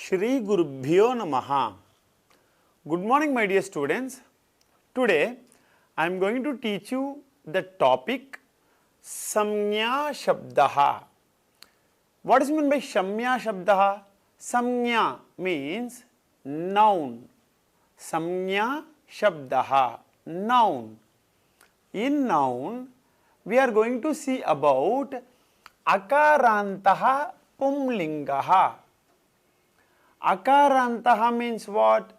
Shri Gurubhyo Namaha. Good morning, my dear students. Today I am going to teach you the topic Samnya Shabdaha. What is meant by Samnya Shabdaha? Samnya means noun. Samnya Shabdaha, noun. In noun, we are going to see about Akarantaha Pumlingaha. Akarantaha means what?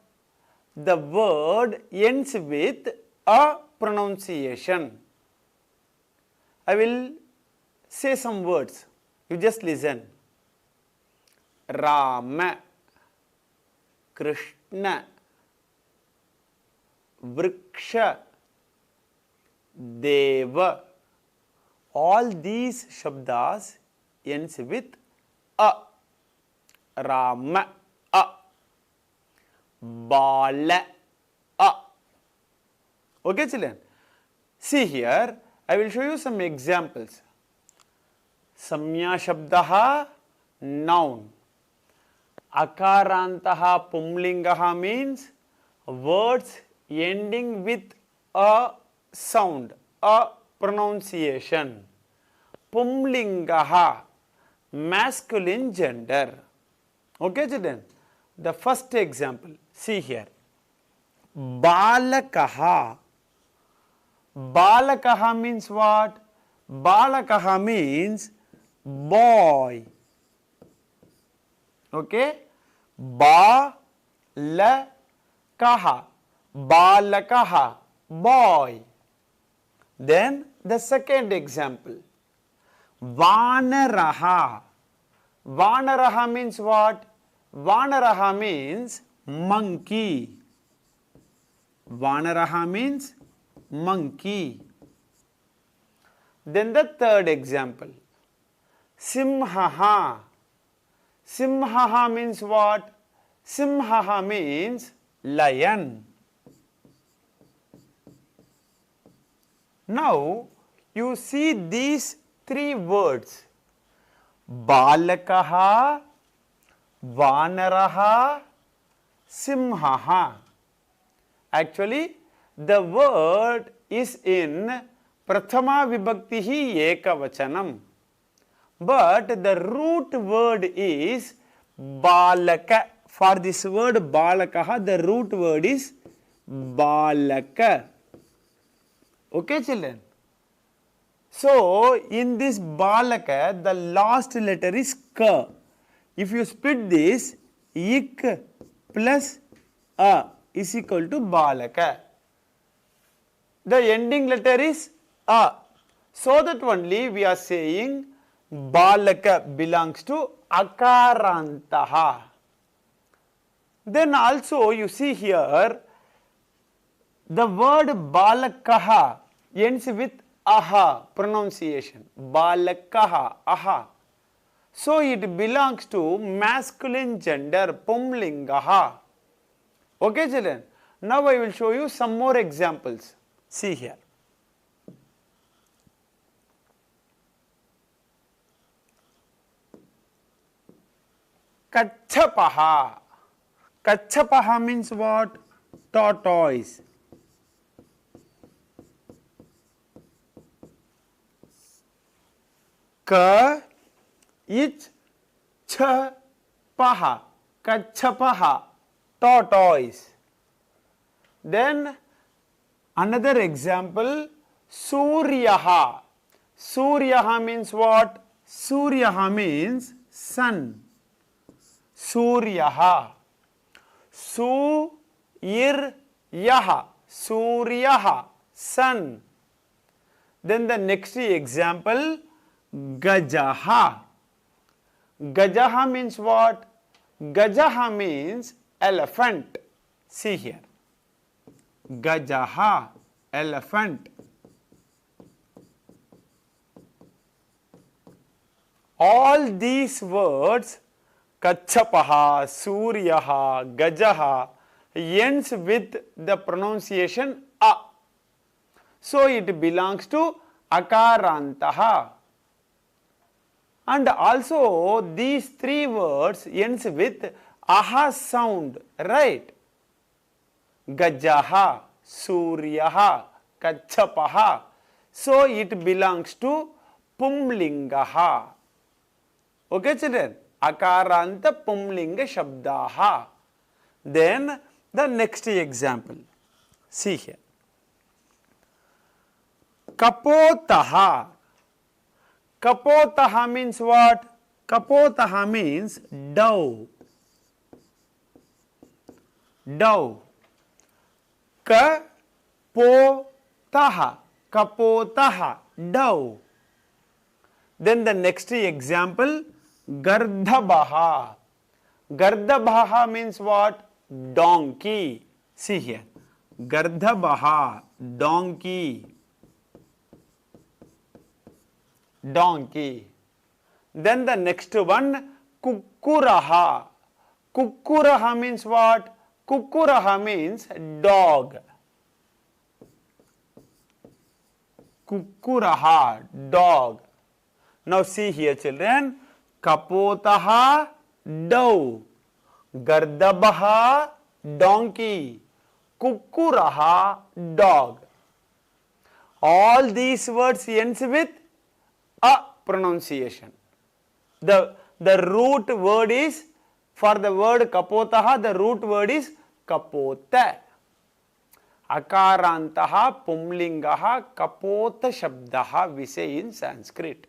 The word ends with a pronunciation. I will say some words. You just listen. Rama, Krishna, Vriksha, Deva. All these shabdas ends with a. Rama, a. Bala, a. Okay, children. See here, I will show you some examples. Samnya Shabdaha, noun. Akarantaha Pumlingaha means words ending with a sound, a pronunciation. Pumlingaha, masculine gender. Okay, children. The first example, see here. Balakaha. Balakaha means what? Balakaha means boy. Okay? Balakaha. Balakaha, boy. Then the second example. Vanaraha. Vanaraha means what? Vanaraha means monkey. Vanaraha means monkey. Then the third example. Simhaha. Simhaha means what? Simhaha means lion. Now you see these three words. Balakaha, Vanaraha, Simhaha. Actually, the word is in Prathama Vibhaktihi Ekavachanam. But the root word is Balaka. For this word Balakaha, the root word is Balaka. Okay, children? So, in this Balaka, the last letter is Ka. If you split this, Ik plus A is equal to Balaka. The ending letter is A. So that only we are saying Balaka belongs to Akarantaha. Then also you see here, the word Balakaha ends with aha pronunciation. Balakaha, aha. So it belongs to masculine gender, Pumlingaha. Okay, children. Now I will show you some more examples. See here. Kachapaha. Kachapaha means what? Tortoise. Ka, ich, cha, paha, kachapaha, tortoise. Then another example, Suryaha. Suryaha means what? Suryaha means sun. Suryaha. Su-ir-yaha. Suryaha, sun. Then the next example, Gajaha. Gajaha means what? Gajaha means elephant. See here. Gajaha, elephant. All these words, Kachapaha, Suryaha, Gajaha, ends with the pronunciation A. So it belongs to Akarantaha. And also these three words ends with aha sound, right? Gajaha, Suryaha, Kachapaha. So it belongs to Pumlingaha. Okay, children? Akaranta Pumlinga Shabdaha. Then the next example. See here. Kapotaha. Kapotaha means what? Kapotaha means dove. Dove. Kapotaha. Kapotaha. Dove. Then the next example, Gardhabaha. Gardhabaha means what? Donkey. See here. Gardhabaha. Donkey. Donkey. Then the next one, Kukkuraha. Kukkuraha means what? Kukkuraha means dog. Kukkuraha, dog. Now see here, children. Kapotaha, dove. Gardhabaha, donkey. Kukkuraha, dog. All these words ends with a pronunciation. The root word is, for the word kapotaha, the root word is kapota. Akarantaha pumlingaha kapota shabdaha we say in Sanskrit.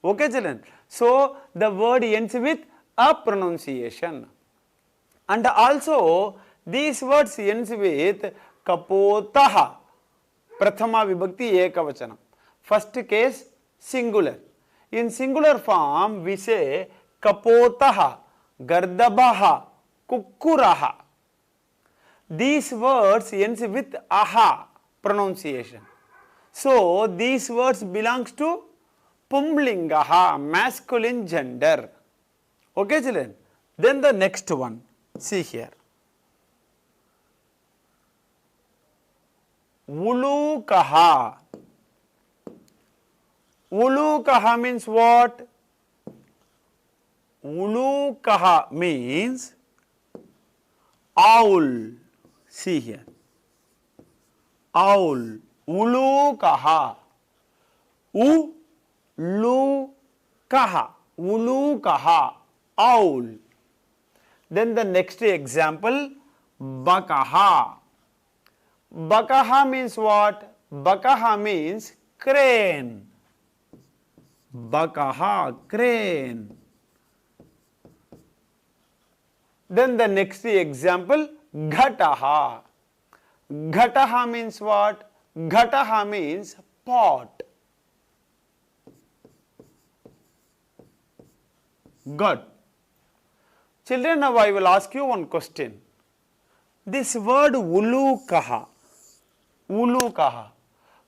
Okay, children? So the word ends with a pronunciation. And also these words ends with kapotaha. Prathama vibhakti ekavachanam. First case singular. In singular form we say kapotaha, gardhabaha, kukkuraha. These words ends with aha pronunciation. So these words belongs to pumlingaha, masculine gender. Okay, children? Then the next one, see here. Ulukaha. Ulukaha means what? Ulukaha means owl. See here. Owl. Ulukaha. Ulukaha. Ulukaha. Owl. Then the next example, Bakaha. Bakaha means what? Bakaha means crane. Bakaha, crane. Then the next example, Ghataha. Ghataha means what? Ghataha means pot. Good. Children, now I will ask you one question. This word ulukaha. Ulukaha.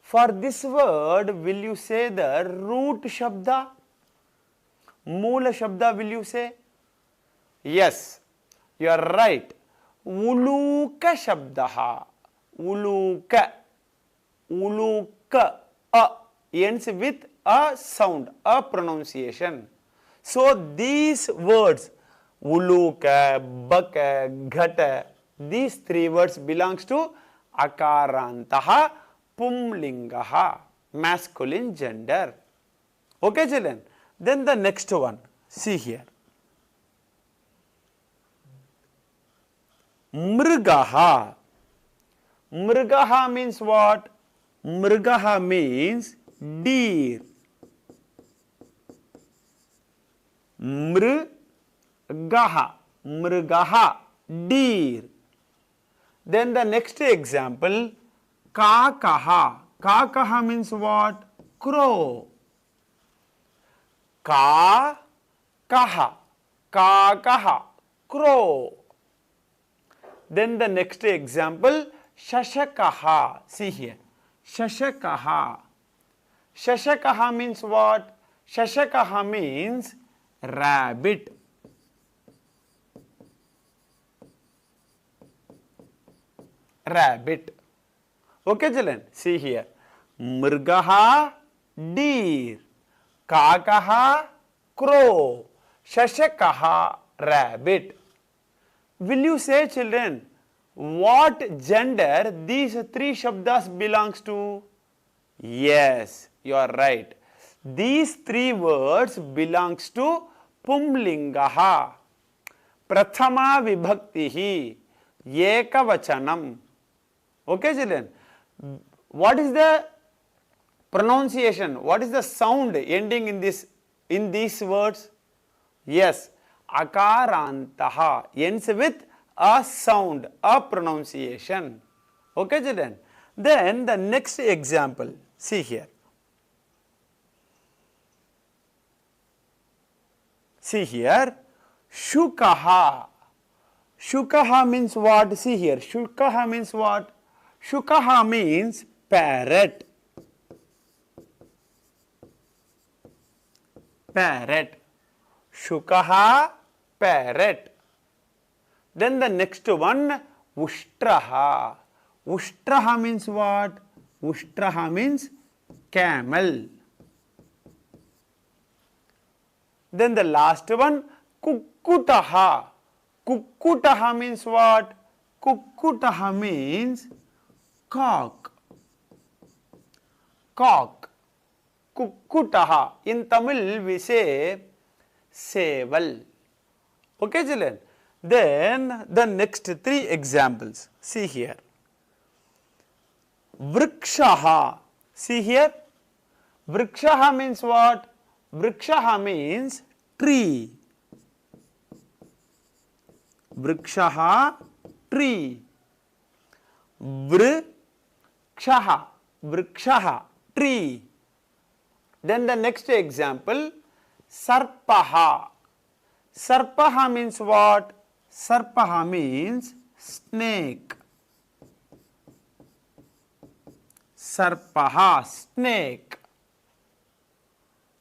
For this word, will you say the root shabda? Moola shabda will you say? Yes, you are right. Uluka shabdaha. Uluka. Uluka. Ends with a sound, a pronunciation. So these words, uluka, baka, ghata, these three words belongs to akarantaha, pumlingaha, masculine gender. Okay, children? Then the next one, see here. Mrigaha. Mrigaha means what? Mrigaha means deer. Mrigaha. Mrigaha, deer. Then the next example, Kakaha. Kakaha means what? Crow. Kakaha. Kakaha. Crow. Then the next example, Shashakaha. See here. Shashakaha. Shashakaha means what? Shashakaha means rabbit. Rabbit. Okay, children? See here. Mrigaha, deer. Kakaha, crow. Shashakaha, rabbit. Will you say, children, what gender these three shabdas belongs to? Yes, you are right. These three words belongs to Pumlingaha. Prathama vibhaktihi ekavachanam. Okay, children. What is the pronunciation? What is the sound ending in these words? Yes, akarantaha ends with a sound, a pronunciation. Okay, children. Then the next example, see here. See here, Shukaha. Shukaha means what? See here, Shukaha means what? Shukaha means parrot. Parrot. Shukaha, parrot. Then the next one, Ushtraha. Ushtraha means what? Ushtraha means camel. Then the last one, Kukkutaha. Kukkutaha means what? Kukkutaha means cock. Cock. Kukkutaha. In Tamil we say seval. Okay, children. Then the next three examples. See here. Vrikshaha. See here. Vrikshaha means what? Vrikshaha means tree. Vrikshaha, tree. Vrikshaha, vrikshaha, tree. Then the next example, Sarpaha. Sarpaha means what? Sarpaha means snake. Sarpaha, snake.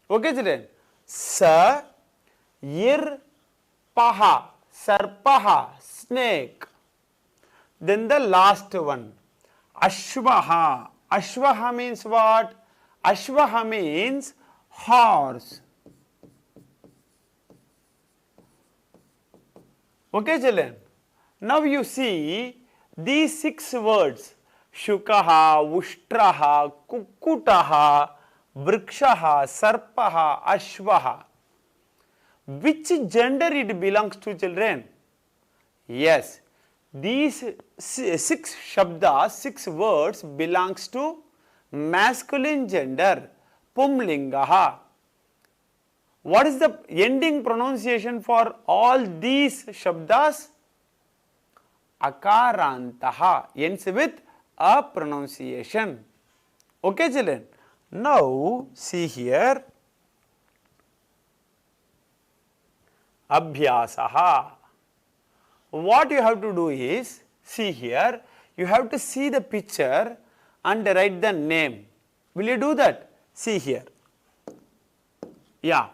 Okay, children. Sa, yir, paha, sarpaha, snake. Then the last one, Ashvaha. Ashvaha means what? Ashvaha means horse. Okay, children. Now you see these 6 words, Shukaha, Ushtraha, Kukkutaha, Vrikshaha, Sarpaha, Ashvaha. Which gender it belongs to, children? Yes, these 6 shabdas, 6 words belongs to masculine gender, Pumlingaha. What is the ending pronunciation for all these shabdas? Akarantaha ends with a pronunciation. Okay, children. Now see here, Abhyasaha. What you have to do is, see here, you have to see the picture and write the name. Will you do that? See here. Yeah.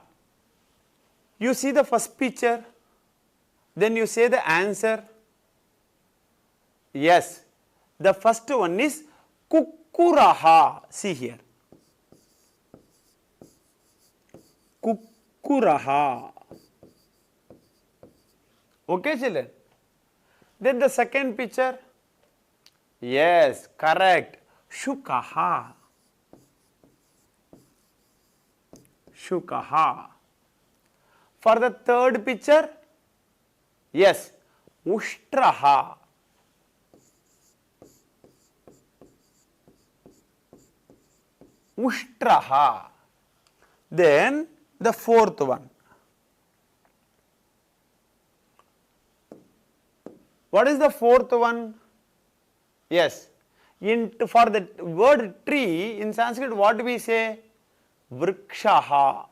You see the first picture, then you say the answer. Yes. The first one is Kukkuraha. See here. Kukkuraha. Okay, children. Then the second picture. Yes, correct. Shukaha. Shukaha. For the third picture, yes, Ushtraha. Ushtraha. Then the fourth one. What is the fourth one? Yes, for the word tree in Sanskrit, what do we say? Vrikshaha.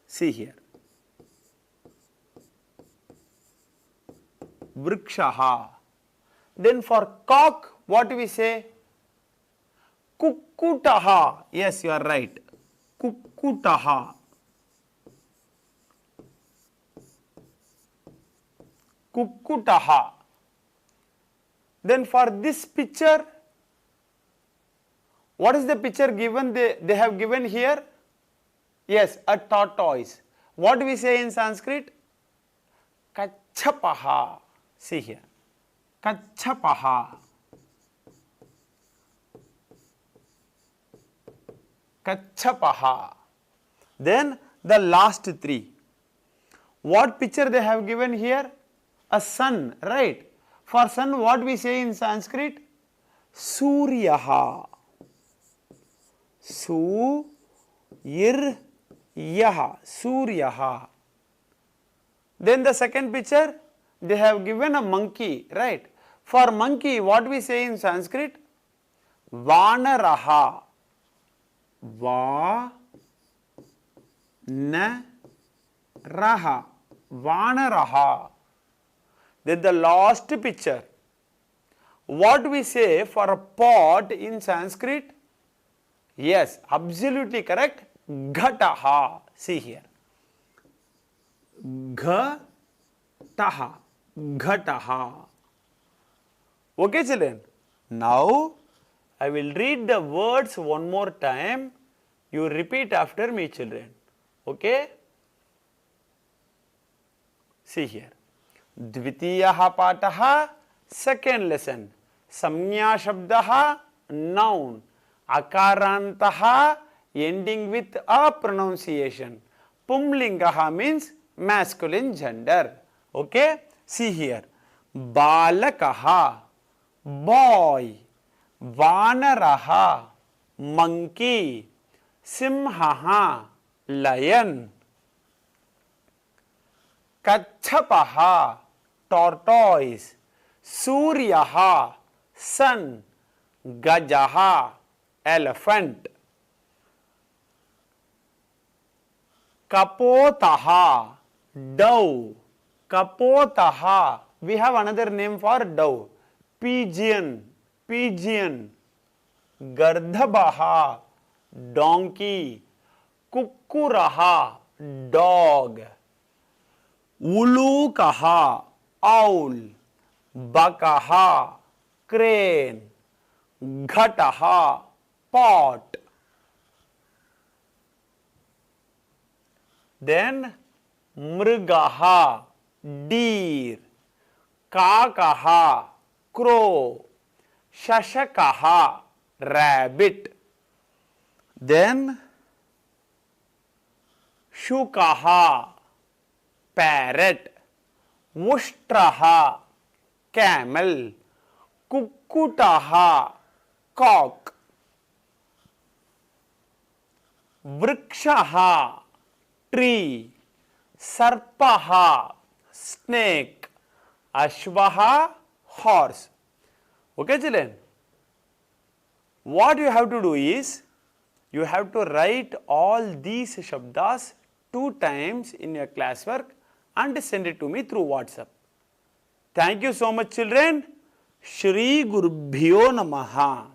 See here. Vrikshaha. Then for cock, what do we say? Kukkutaha. Yes, you are right. Kukkutaha. Kukkutaha. Then for this picture, what is the picture given? They have given here? Yes, a tortoise. What do we say in Sanskrit? Kachapaha. See here. Kachapaha. Kachapaha. Then the last three. What picture they have given here? A sun, right? For sun, what we say in Sanskrit? Suryaha. Su-ir-yaha. Suryaha. Then the second picture, they have given a monkey, right? For monkey, what we say in Sanskrit? Vanaraha. Va-na-raha. Vanaraha. Then the last picture. What we say for a pot in Sanskrit? Yes, absolutely correct. Ghataha. See here. Ghataha. Ghataha. Okay, children. Now, I will read the words one more time. You repeat after me, children. Okay? See here. Dvitiyaha pataha, second lesson. Samnya shabdaha, noun. Akarantaha, ending with a pronunciation. Pumlingaha means masculine gender. Okay? See here. Balakaha, boy. Vanaraha, monkey. Simhaha, lion. Kachapaha, tortoise. Suryaha, sun. Gajaha, elephant. Kapotaha, dove. Kapotaha, we have another name for dove. Pigeon, pigeon. Gardhabaha, donkey. Kukkuraha, dog. Ulukaha, owl. Bakaha, crane. Ghataha, pot. Then mrigaha, deer. Kakaha, crow. Shashakaha, rabbit. Then shukaha, parrot. Vushtraha, camel. Kukkutaha, cock. Vrikshaha, tree. Sarpaha, snake. Ashvaha, horse. Okay, children? What you have to do is, you have to write all these shabdas 2 times in your classwork and send it to me through WhatsApp. Thank you so much, children. Shri Gurubhyo Namaha.